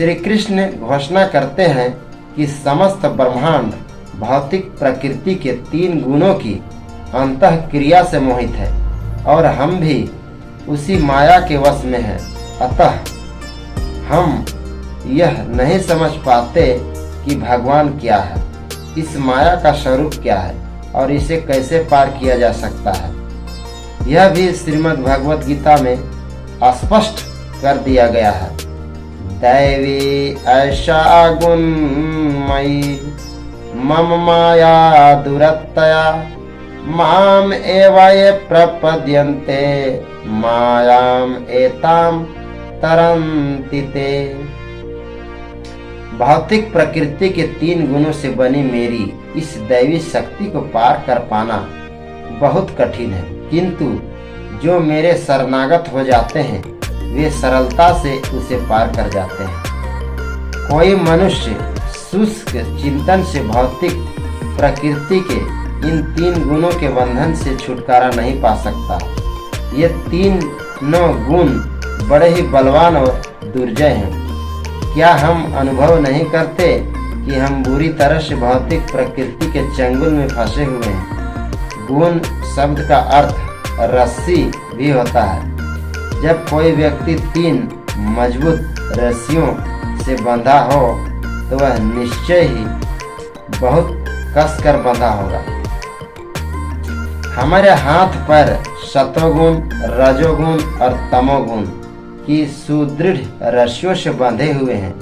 श्री कृष्ण घोषणा करते हैं कि समस्त ब्रह्मांड भौतिक प्रकृति के 3 गुणों की अंतः क्रिया से मोहित है और हम भी उसी माया के वश में हैं। अतः हम यह नहीं समझ पाते कि भगवान क्या है, इस माया का स्वरूप क्या है और इसे कैसे पार किया जा सकता है। यह भी श्रीमद् भगवत गीता में स्पष्ट कर दिया गया है। दैवी ऐसा गुणमयी मम माया दुरत्तया माम एव ये प्रपद्यन्ते मायाम एताम तरन्ति ते। भौतिक प्रकृति के 3 गुणों से बनी मेरी इस दैवी शक्ति को पार कर पाना बहुत कठिन है, किंतु जो मेरे शरणागत हो जाते हैं वे सरलता से उसे पार कर जाते हैं। कोई मनुष्य शुष्क चिंतन से भौतिक प्रकृति के इन 3 गुणों के बंधन से छुटकारा नहीं पा सकता। ये 3 गुण बड़े ही बलवान और दुर्जय हैं। क्या हम अनुभव नहीं करते कि हम बुरी तरह से भौतिक प्रकृति के चंगुल में फंसे हुए हैं। गुण शब्द का अर्थ रस्सी भी होता है। जब कोई व्यक्ति 3 मजबूत रस्सियों से बंधा हो तो वह निश्चय ही बहुत कसकर बंधा होगा। हमारे हाथ पर सतोगुण, रजोगुण और तमोगुण की सुदृढ़ रस्सियों से बंधे हुए हैं,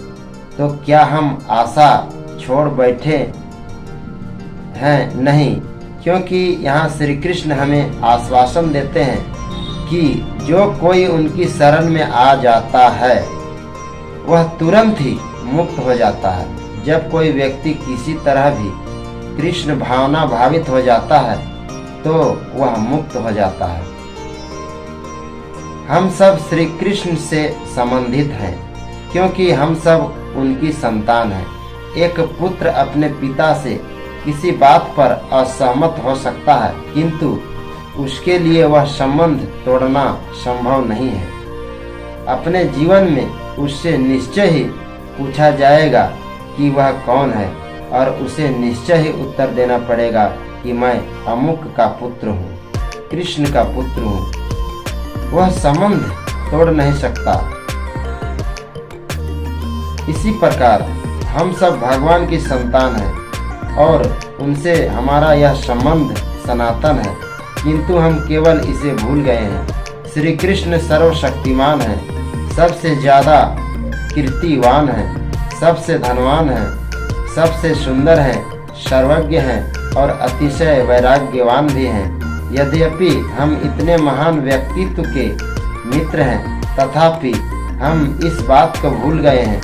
तो क्या हम आशा छोड़ बैठे हैं? नहीं, क्योंकि यहाँ श्री कृष्ण हमें आश्वासन देते हैं कि जो कोई उनकी शरण में आ जाता है वह तुरंत ही मुक्त हो जाता है। जब कोई व्यक्ति किसी तरह भी कृष्ण भावना भावित हो जाता है तो वह मुक्त हो जाता है। हम सब श्री कृष्ण से संबंधित हैं, क्योंकि हम सब उनकी संतान हैं। एक पुत्र अपने पिता से किसी बात पर असहमत हो सकता है, किंतु उसके लिए वह संबंध तोड़ना संभव नहीं है। अपने जीवन में उससे निश्चय ही पूछा जाएगा कि वह कौन है और उसे निश्चय ही उत्तर देना पड़ेगा कि मैं अमुक का पुत्र हूँ, कृष्ण का पुत्र हूँ। वह संबंध तोड़ नहीं सकता। इसी प्रकार हम सब भगवान की संतान हैं और उनसे हमारा यह संबंध सनातन है, किंतु हम केवल इसे भूल गए हैं। श्री कृष्ण सर्वशक्तिमान है, सबसे ज्यादा कीर्तिवान है, सबसे धनवान है, सबसे सुंदर है, सर्वज्ञ है और अतिशय वैराग्यवान भी हैं। यद्यपि हम इतने महान व्यक्तित्व के मित्र हैं, तथापि हम इस बात को भूल गए हैं